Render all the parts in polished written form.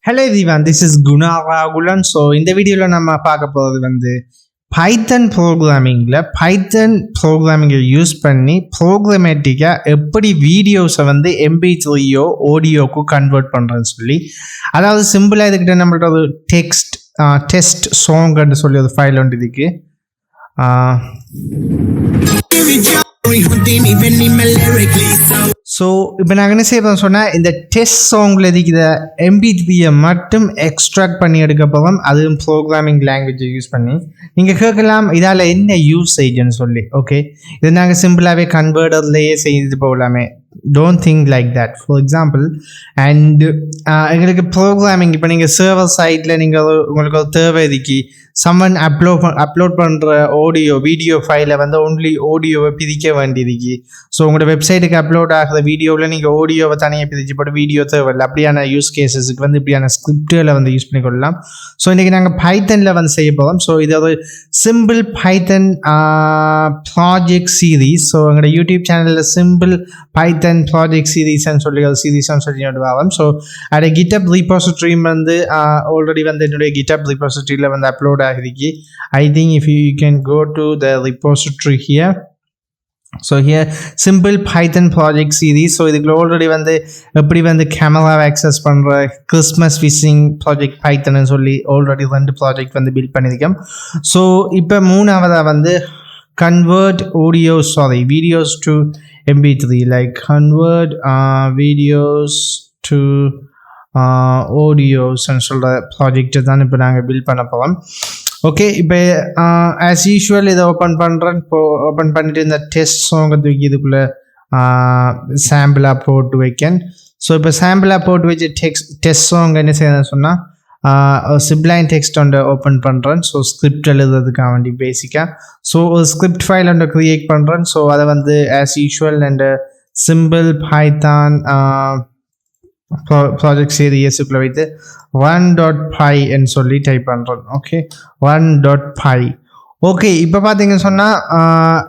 Hello everyone, this is Guna Ragulan. So இந்த வீடியோல நம்ம பார்க்க போறது பைத்தன் ப்ரோக்ராமிங்கில் பைத்தன் ப்ரோக்ராமிங்கை யூஸ் பண்ணி ப்ரோக்ராமேட்டிக்காக எப்படி வீடியோஸை MP3யோ ஆடியோக்கு கன்வெர்ட் பண்ணுறேன்னு சொல்லி, அதாவது சிம்பிளாக இதுக்கிட்ட நம்மள்ட்ட ஒரு டெஸ்ட் சாங்னு சொல்லி ஒரு ஃபைல் ஒன்று இதுக்கு ஸோ இப்போ நாங்கள் என்ன செய்யறோம் சொன்னால், இந்த டெஸ்ட் சாங்கில் இருக்கிற MP3யை மட்டும் எக்ஸ்ட்ராக்ட் பண்ணி எடுக்க போகிறோம், அதுவும் ப்ரோக்ராமிங் லாங்குவேஜை யூஸ் பண்ணி. நீங்கள் கேட்கலாம் இதால் என்ன யூசேஜ்னு சொல்லி. ஓகே, இது நாங்கள் சிம்பிளாகவே கன்வெர்டர்லேயே செய்து போகலாமே. Don't think like that. For example, and எங்களுக்கு ப்ரோக்ராமிங் இப்போ நீங்கள் சர்வர் சைட்டில் நீங்கள் உங்களுக்கு ஒரு தேவை இதுக்கு சம்மன் அப்லோட் பண்ணுற வீடியோ ஃபைலை ஒன்லி ஆடியோவை பிரிக்க வேண்டியதுக்கு. ஸோ உங்களோட வெப்சைட்டுக்கு அப்லோட் ஆகிற வீடியோவில் நீங்கள் ஆடியோவை தனியாக பிரித்து போட்டு வீடியோ தேவையில்லை. அப்படியான யூஸ் கேஸஸுக்கு இப்படியான ஸ்கிரிப்டுகளை யூஸ் பண்ணிக்கொள்ளலாம். ஸோ இன்றைக்கி நாங்கள் பைத்தனில் செய்ய போகிறோம். ஸோ இது ஒரு சிம்பிள் பைத்தன் ப்ராஜெக்ட் சீரீஸ். ஸோ எங்களோட யூடியூப் சேனலில் சிம்பிள் பைத்தன் ப்ராஜெக்ட் சீரீஸ்ன்னு சொல்லி ஒரு சீரீஸ்ன்னு சொல்லி வரோம். ஸோ அதை GitHub repository ஆல்ரெடி என்னுடைய GitHub repositoryயில் அப்லோட் ஆகிருக்கு. I think if you can go to the repository here. So here simple Python project series. So இதுக்குள்ள ஆல்ரெடி எப்படி கேமரா ஆக்சஸ் பண்ணுற கிறிஸ்மஸ் விஷிங் ப்ராஜெக்ட் பைத்தன் சொல்லி ஆல்ரெடி 2 ப்ராஜெக்ட் பில்ட் பண்ணியிருக்கோம். So இப்போ மூணாவதாக convert videos to MP3, like convert videos to audios and சொல்கிற ப்ராஜெக்டை தான் இப்போ நாங்கள் பில்ட் பண்ண போகிறோம். ஓகே, இப்போ ஆஸ் யூஷுவல் இதை ஓப்பன் பண்ணுறேன். இப்போ ஓப்பன் பண்ணிவிட்டு இந்த டெஸ்ட் சாங்கை தூக்கி இதுக்குள்ளே சாம்பிளாக போட்டு வைக்கேன். ஸோ இப்போ சாம்பிளாக போட்டு வச்சு டெஸ்ட் சாங் என்ன செய்யணும்னு சொன்னால், சிப்லைன் டெக்ஸ்ட் ஒன்று ஓப்பன் பண்ணுறேன். ஸோ ஸ்கிரிப்ட் எழுதுறதுக்காக வேண்டி பேசிக்காக ஸோ ஒரு ஸ்கிரிப்ட் ஃபைல் ஒன்று க்ரியேட் பண்ணுறேன். ஸோ அதை as usual and simple Python project சீரியஸுக்குள்ளே வைத்து 1.py என்று சொல்லி டைப் பண்ணுறோம். Okay, 1.py. ஓகே, இப்போ பார்த்தீங்கன்னு சொன்னால்,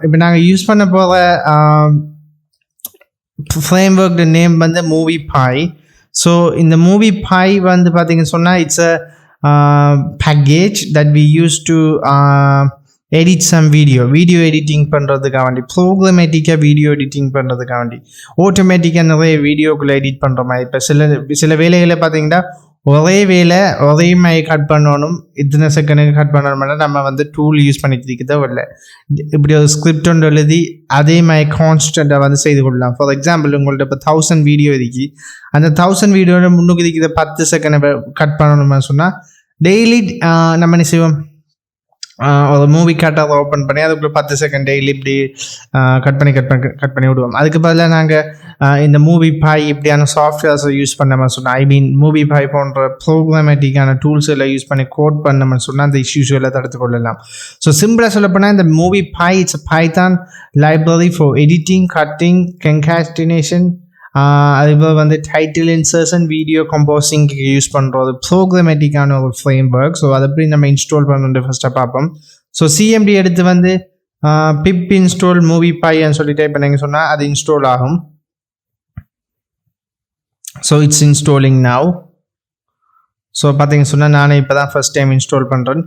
இப்போ நாங்கள் யூஸ் பண்ண போகிற ஃப்ரேம்வொர்க் நேம் Moviepy. ஸோ இந்த Moviepy பார்த்தீங்கன்னு சொன்னால், it's a package that we use to edit some video editing பண்ணுறதுக்காக வேண்டி, ப்ரோக்ராமேட்டிக்காக வீடியோ எடிட்டிங் பண்ணுறதுக்காக வேண்டி, ஆட்டோமேட்டிக்காக நிறைய வீடியோக்குள்ளே எடிட் பண்ணுற மாதிரி. இப்போ சில வேலைகளை பார்த்தீங்கன்னா ஒரே மாதிரி கட் பண்ணணும், இத்தனை செகண்டுக்கு கட் பண்ணணும்னா நம்ம டூல் யூஸ் பண்ணிட்டு தேவையில்லை. இப்படி ஒரு ஸ்கிரிப்ட் ஒன்று எழுதி அதே மாதிரி கான்ஸ்டண்ட்டாக செய்து கொள்ளலாம். ஃபார் எக்ஸாம்பிள், உங்கள்ட்ட இப்போ 1000 வீடியோ இருக்கு, அந்த 1000 வீடியோவில் முன்னுக்கு இருக்கிற 10 செகண்ட் கட் பண்ணணும்னு சொன்னால், டெய்லி நம்ம என்ன செய்வோம், ஒரு மூவி கட்டாக ஓப்பன் பண்ணி அதுக்குள்ளே 10 செகண்ட் டெய்லி இப்படி கட் பண்ணி விடுவோம். அதுக்கு பதிலாக நாங்கள் இந்த Moviepy இப்படியான சாஃப்ட்வேர்ஸை யூஸ் பண்ணோம்னு சொன்னால், Moviepy போன்ற ப்ரோக்ராமேட்டிக்கான டூல்ஸ் எல்லாம் யூஸ் பண்ணி கோட் பண்ணோம்னு சொன்னால் அந்த இஷ்யூஸ் எல்லாம் தடுத்து கொள்ளலாம். ஸோ சிம்பிளாக சொல்லப்போனால், இந்த Moviepy it's Python library for editing, cutting, concatenation, அதுபோல் டைட்டில் இன்சர்ஷன், வீடியோ கம்போசிங்க்கு யூஸ் பண்ணுற ஒரு ப்ரோக்ராமேட்டிக்கான ஒரு ஃப்ரேம்வொர்க். ஸோ அதை எப்படி நம்ம இன்ஸ்டால் பண்ணுறது ஃபஸ்ட்டாக பார்ப்போம். ஸோ CMD எடுத்து pip install Moviepy சொல்லி டைப் பண்ணிங்க சொன்னால் அது இன்ஸ்டால் ஆகும். So it's installing now. So பார்த்தீங்க சொன்னால், நானே இப்போ தான் ஃபஸ்ட் டைம் இன்ஸ்டால் பண்ணுறேன்.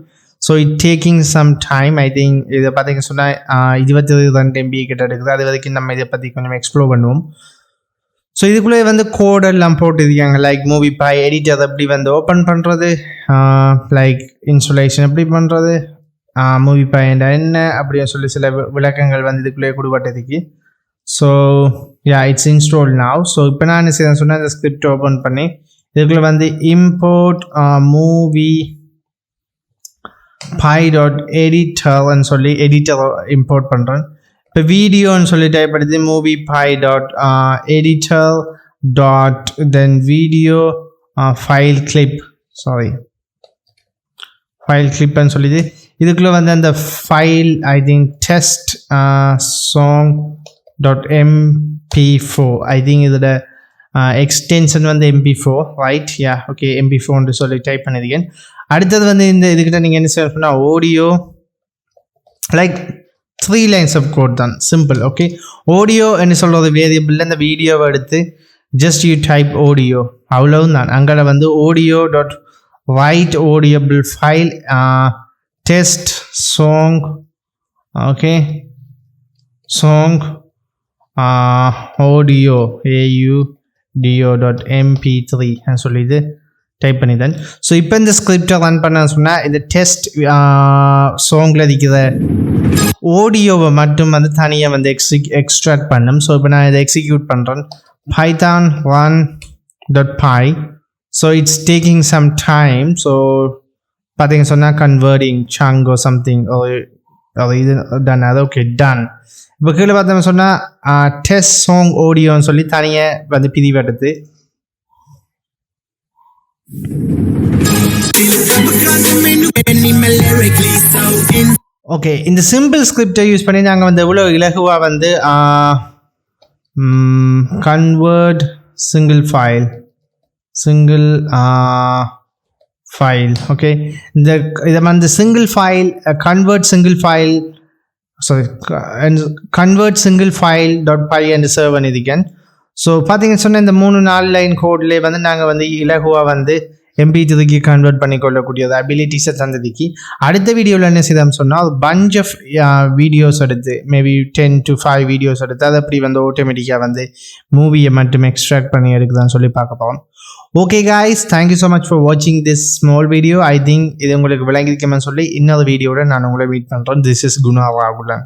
So it taking some time. I think இதை பார்த்தீங்க சொன்னால் 22 MB கிட்ட எடுக்குது. அது வரைக்கும் நம்ம இதை பற்றி கொஞ்சம் எக்ஸ்ப்ளோர் பண்ணுவோம். ஸோ இதுக்குள்ளே கோடெல்லாம் போட்டுருக்காங்க, லைக் Moviepy எடிட்டர் எப்படி ஓப்பன் பண்ணுறது, லைக் இன்ஸ்டாலேஷன் எப்படி பண்ணுறது, Moviepy என்ன அப்படின்னு சொல்லி சில விளக்கங்கள் இதுக்குள்ளே கொடுப்பட்டதுக்கு. So it's install now. ஸோ இப்போ நான் என்ன செய்யறேன் சொன்னால், இந்த ஸ்கிரிப்ட் ஓப்பன் பண்ணி இதுக்குள்ளே import moviepy.editor சொல்லி எடிட்டர் இம்போர்ட் பண்ணுறேன். இப்போ வீடியோன்னு சொல்லி டைப் பண்ணி moviepy.editor then video file clip ன்னு சொல்லி இதுக்குள்ளே அந்த file I think test song.mp4, I think இதோட extension MP4, right? Okay, MP4 சொல்லி டைப் பண்ணியிருக்கேன். அடுத்தது இந்த இதுக்கிட்ட நீங்கள் என்ன செய்யணும்னா, audio like 3 lines of code தான், சிம்பிள். ஓகே, ஆடியோ என்ன சொல்கிறது வேரியபிள், இந்த வீடியோவை எடுத்து just you type audio, அவ்வளவுதான். அங்கே வந்து audio dot write audible file test song okay song audio audio.mp3 ன்னு சொல்லி இது டைப் பண்ணி தான். ஸோ இப்போ இந்த ஸ்கிரிப்டை ரன் பண்ண சொன்னால் இந்த டெஸ்ட் சாங்கில் இருக்கிற ஆடியோவை மட்டும் வந்து தனியாக வந்து எக்ஸ்ட்ராக்ட் பண்ணும். ஸோ இப்போ நான் இதை எக்ஸிக்யூட் பண்ணுறேன். python run.py. So it's taking some time. So பார்த்தீங்க சொன்னால் கன்வெர்டிங் chunk or something இது டன். அது ஓகே டன். இப்போ கீழே பார்த்தோம்னு சொன்னால் டெஸ்ட் சாங் ஆடியோன்னு சொல்லி தனியாக வந்து பிரிவெடுத்து ஓகே இந்த சிம்பிள் ஸ்கிரிப்டை யூஸ் பண்ணி நாங்கள் வந்து எவ்வளோ இலகுவாக வந்து கன்வெர்ட் சிங்கிள் ஃபைல் ஓகே இதை வந்து single file convert single file .py என்று சர்வ் பண்ணியிருக்கேன். ஸோ பார்த்தீங்கன்னு சொன்னால் இந்த 3-4 லைன் கோட்லேயே வந்து நாங்கள் வந்து இலகுவாக வந்து MP3க்கு கன்வெர்ட் பண்ணிக்கொள்ளக்கூடியது அபிலிட்டிஸை தந்ததுக்கு. அடுத்த வீடியோவில் என்ன செய்தோம்னு சொன்னால் பஞ்ச் ஆஃப் வீடியோஸ் எடுத்து மேபி 10 to 5 வீடியோஸ் எடுத்து அதை அப்படி வந்து ஆட்டோமேட்டிக்காக வந்து மூவியை மட்டும் எக்ஸ்ட்ராக்ட் பண்ணி எடுக்குதான்னு சொல்லி பார்க்க போகிறோம். Okay guys, thank you so much for watching this small video. I think இது உங்களுக்கு விளங்கியிருக்குமென்னு சொல்லி இன்னொரு வீடியோட நான் உங்களை மீட் பண்ணுறேன். This is Guna Ragulan.